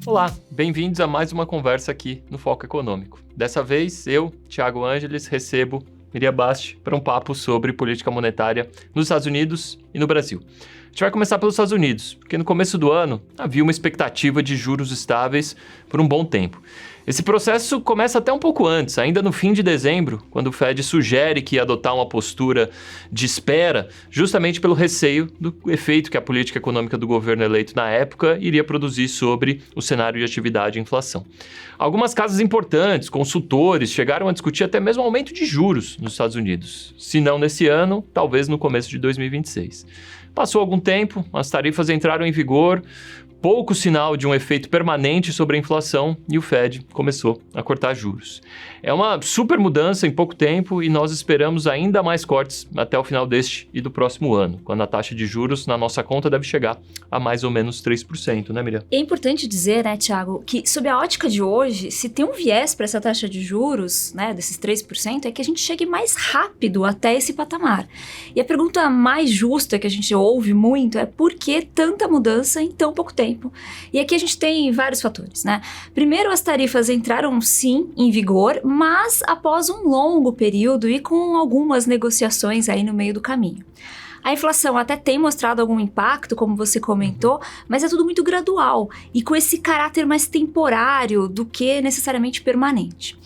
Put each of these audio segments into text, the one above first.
Olá, bem-vindos a mais uma conversa aqui no Foco Econômico. Dessa vez, eu, Thiago Ângeles, recebo Miriam Basti para um papo sobre política monetária nos Estados Unidos e no Brasil. A gente vai começar pelos Estados Unidos, porque no começo do ano havia uma expectativa de juros estáveis por um bom tempo. Esse processo começa até um pouco antes, ainda no fim de dezembro, quando o Fed sugere que ia adotar uma postura de espera, justamente pelo receio do efeito que a política econômica do governo eleito na época iria produzir sobre o cenário de atividade e inflação. Algumas casas importantes, consultores, chegaram a discutir até mesmo aumento de juros nos Estados Unidos. Se não nesse ano, talvez no começo de 2026. Passou algum tempo, as tarifas entraram em vigor, pouco sinal de um efeito permanente sobre a inflação e o Fed começou a cortar juros. É uma super mudança em pouco tempo e nós esperamos ainda mais cortes até o final deste e do próximo ano, quando a taxa de juros na nossa conta deve chegar a mais ou menos 3%, né, Miriam? É importante dizer, né, Thiago, que sob a ótica de hoje, se tem um viés para essa taxa de juros, né, desses 3%, é que a gente chegue mais rápido até esse patamar. E a pergunta mais justa que a gente ouve muito é por que tanta mudança em tão pouco tempo? E aqui a gente tem vários fatores, né? Primeiro, as tarifas entraram sim em vigor, mas após um longo período e com algumas negociações aí no meio do caminho. A inflação até tem mostrado algum impacto, como você comentou, mas é tudo muito gradual e com esse caráter mais temporário do que necessariamente permanente.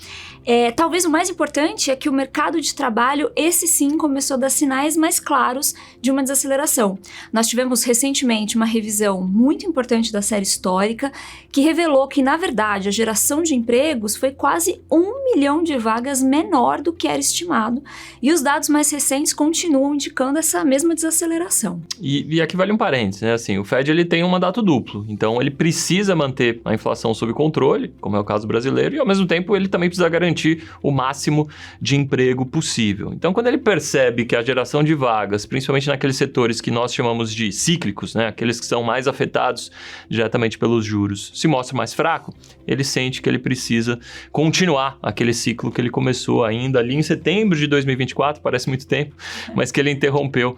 Talvez o mais importante é que o mercado de trabalho, esse sim, começou a dar sinais mais claros de uma desaceleração. Nós tivemos recentemente uma revisão muito importante da série histórica que revelou que, na verdade, a geração de empregos foi quase 1 milhão de vagas menor do que era estimado e os dados mais recentes continuam indicando essa mesma desaceleração. E aqui vale um parênteses, né? Assim, o Fed ele tem um mandato duplo, então ele precisa manter a inflação sob controle, como é o caso brasileiro, e ao mesmo tempo ele também precisa garantir o máximo de emprego possível. Então, quando ele percebe que a geração de vagas, principalmente naqueles setores que nós chamamos de cíclicos, né, aqueles que são mais afetados diretamente pelos juros, se mostra mais fraco, ele sente que ele precisa continuar aquele ciclo que ele começou ainda ali em setembro de 2024, parece muito tempo, mas que ele interrompeu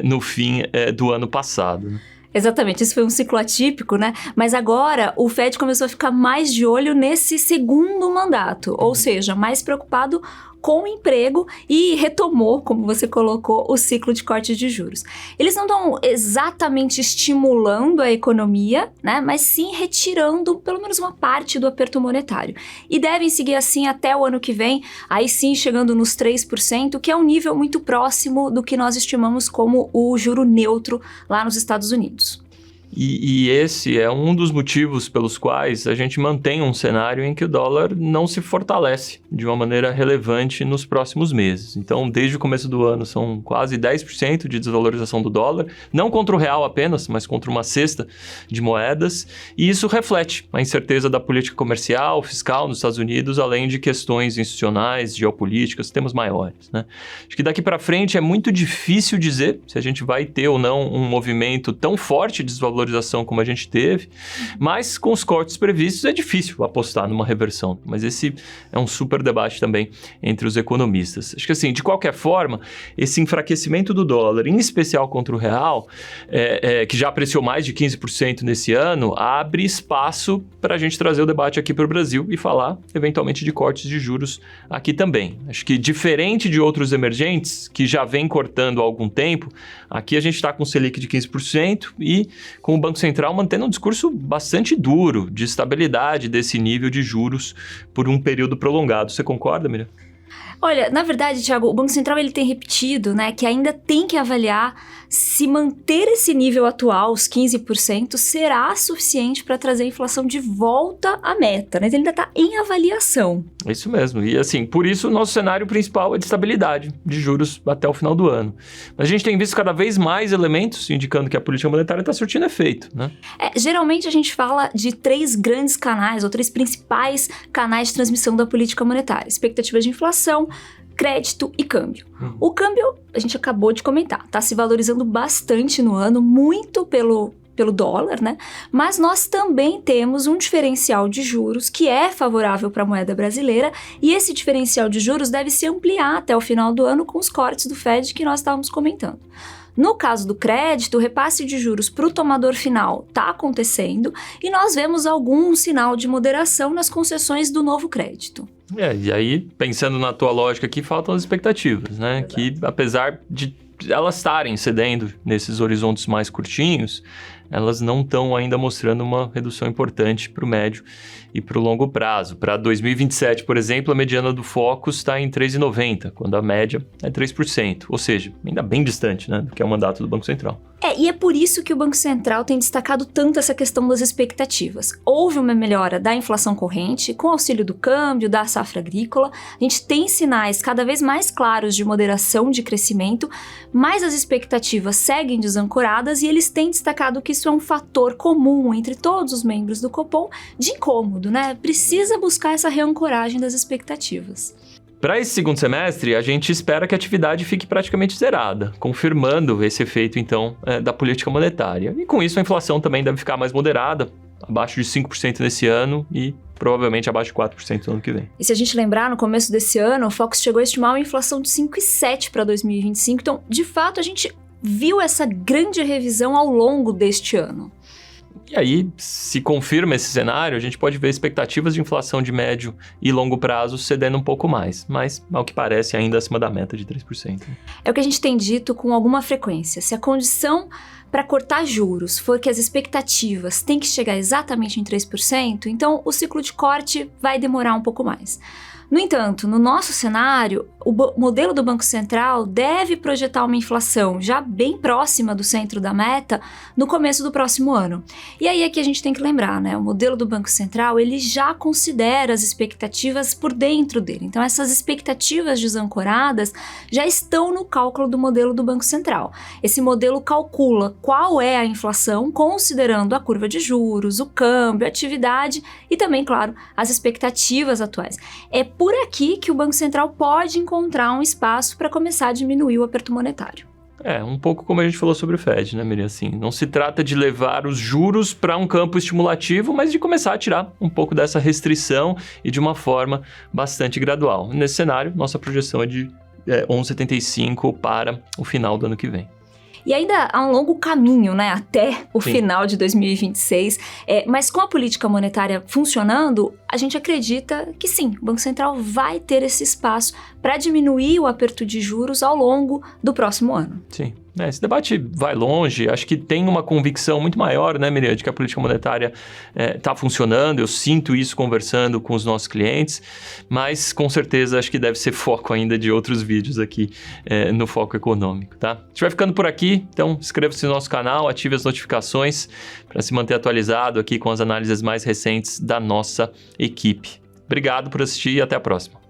no fim do ano passado, né? Exatamente, isso foi um ciclo atípico, né? Mas agora o Fed começou a ficar mais de olho nesse segundo mandato, ou seja, mais preocupado com o emprego e retomou, como você colocou, o ciclo de corte de juros. Eles não estão exatamente estimulando a economia, né? Mas sim retirando pelo menos uma parte do aperto monetário. E devem seguir assim até o ano que vem, aí sim chegando nos 3%, que é um nível muito próximo do que nós estimamos como o juro neutro lá nos Estados Unidos. E esse é um dos motivos pelos quais a gente mantém um cenário em que o dólar não se fortalece de uma maneira relevante nos próximos meses. Então, desde o começo do ano, são quase 10% de desvalorização do dólar, não contra o real apenas, mas contra uma cesta de moedas, e isso reflete a incerteza da política comercial, fiscal nos Estados Unidos, além de questões institucionais, geopolíticas, temas maiores, né? Acho que daqui para frente é muito difícil dizer se a gente vai ter ou não um movimento tão forte de desvalorização como a gente teve, mas com os cortes previstos é difícil apostar numa reversão, mas esse é um super debate também entre os economistas. Acho que assim, de qualquer forma, esse enfraquecimento do dólar, em especial contra o real, que já apreciou mais de 15% nesse ano, abre espaço para a gente trazer o debate aqui para o Brasil e falar, eventualmente, de cortes de juros aqui também. Acho que diferente de outros emergentes, que já vem cortando há algum tempo, aqui a gente está com o Selic de 15% e com o Banco Central mantendo um discurso bastante duro de estabilidade desse nível de juros por um período prolongado. Você concorda, Miriam? Olha, na verdade, Thiago, o Banco Central ele tem repetido, né, que ainda tem que avaliar se manter esse nível atual, os 15%, será suficiente para trazer a inflação de volta à meta, né? Ele ainda está em avaliação. É isso mesmo. E assim, por isso o nosso cenário principal é de estabilidade de juros até o final do ano. Mas a gente tem visto cada vez mais elementos indicando que a política monetária está surtindo efeito, né? Geralmente a gente fala de 3 grandes canais, ou 3 principais canais de transmissão da política monetária. Expectativa de inflação, crédito e câmbio. O câmbio, a gente acabou de comentar, está se valorizando bastante no ano, muito pelo pelo dólar, né? Mas nós também temos um diferencial de juros que é favorável para a moeda brasileira e esse diferencial de juros deve se ampliar até o final do ano com os cortes do Fed que nós estávamos comentando. No caso do crédito, o repasse de juros para o tomador final está acontecendo e nós vemos algum sinal de moderação nas concessões do novo crédito. E aí, pensando na tua lógica aqui, faltam as expectativas, né? Exato. Que apesar de elas estarem cedendo nesses horizontes mais curtinhos, elas não estão ainda mostrando uma redução importante para o médio e para o longo prazo. Para 2027, por exemplo, a mediana do Focus está em 3,90, quando a média é 3%. Ou seja, ainda bem distante, né, do que é o mandato do Banco Central. E é por isso que o Banco Central tem destacado tanto essa questão das expectativas. Houve uma melhora da inflação corrente, com auxílio do câmbio, da safra agrícola. A gente tem sinais cada vez mais claros de moderação de crescimento, mas as expectativas seguem desancoradas e eles têm destacado que isso é um fator comum entre todos os membros do Copom de incômodo, né? Precisa buscar essa reancoragem das expectativas. Para esse segundo semestre, a gente espera que a atividade fique praticamente zerada, confirmando esse efeito, então, da política monetária. E com isso, a inflação também deve ficar mais moderada, abaixo de 5% nesse ano e provavelmente abaixo de 4% no ano que vem. E se a gente lembrar, no começo desse ano, o Focus chegou a estimar uma inflação de 5,7% para 2025. Então, de fato, a gente viu essa grande revisão ao longo deste ano. E aí, se confirma esse cenário, a gente pode ver expectativas de inflação de médio e longo prazo cedendo um pouco mais, mas, ao que parece, ainda acima da meta de 3%. É o que a gente tem dito com alguma frequência. Se a condição para cortar juros for que as expectativas têm que chegar exatamente em 3%, então o ciclo de corte vai demorar um pouco mais. No entanto, no nosso cenário, o modelo do Banco Central deve projetar uma inflação já bem próxima do centro da meta no começo do próximo ano. E aí é que a gente tem que lembrar, né? O modelo do Banco Central, ele já considera as expectativas por dentro dele. Então, essas expectativas desancoradas já estão no cálculo do modelo do Banco Central. Esse modelo calcula qual é a inflação, considerando a curva de juros, o câmbio, a atividade e também, claro, as expectativas atuais. É por aqui que o Banco Central pode encontrar um espaço para começar a diminuir o aperto monetário. Um pouco como a gente falou sobre o Fed, né, Miriam? Assim, não se trata de levar os juros para um campo estimulativo, mas de começar a tirar um pouco dessa restrição e de uma forma bastante gradual. Nesse cenário, nossa projeção é de 11,75 para o final do ano que vem. E ainda há um longo caminho, né, até o final de 2026, mas com a política monetária funcionando, a gente acredita que sim, o Banco Central vai ter esse espaço para diminuir o aperto de juros ao longo do próximo ano. Sim. Esse debate vai longe, acho que tem uma convicção muito maior, né, Miriam, de que a política monetária está funcionando, eu sinto isso conversando com os nossos clientes, mas com certeza acho que deve ser foco ainda de outros vídeos aqui no Foco Econômico, tá? A gente vai ficando por aqui, então inscreva-se no nosso canal, ative as notificações para se manter atualizado aqui com as análises mais recentes da nossa equipe. Obrigado por assistir e até a próxima.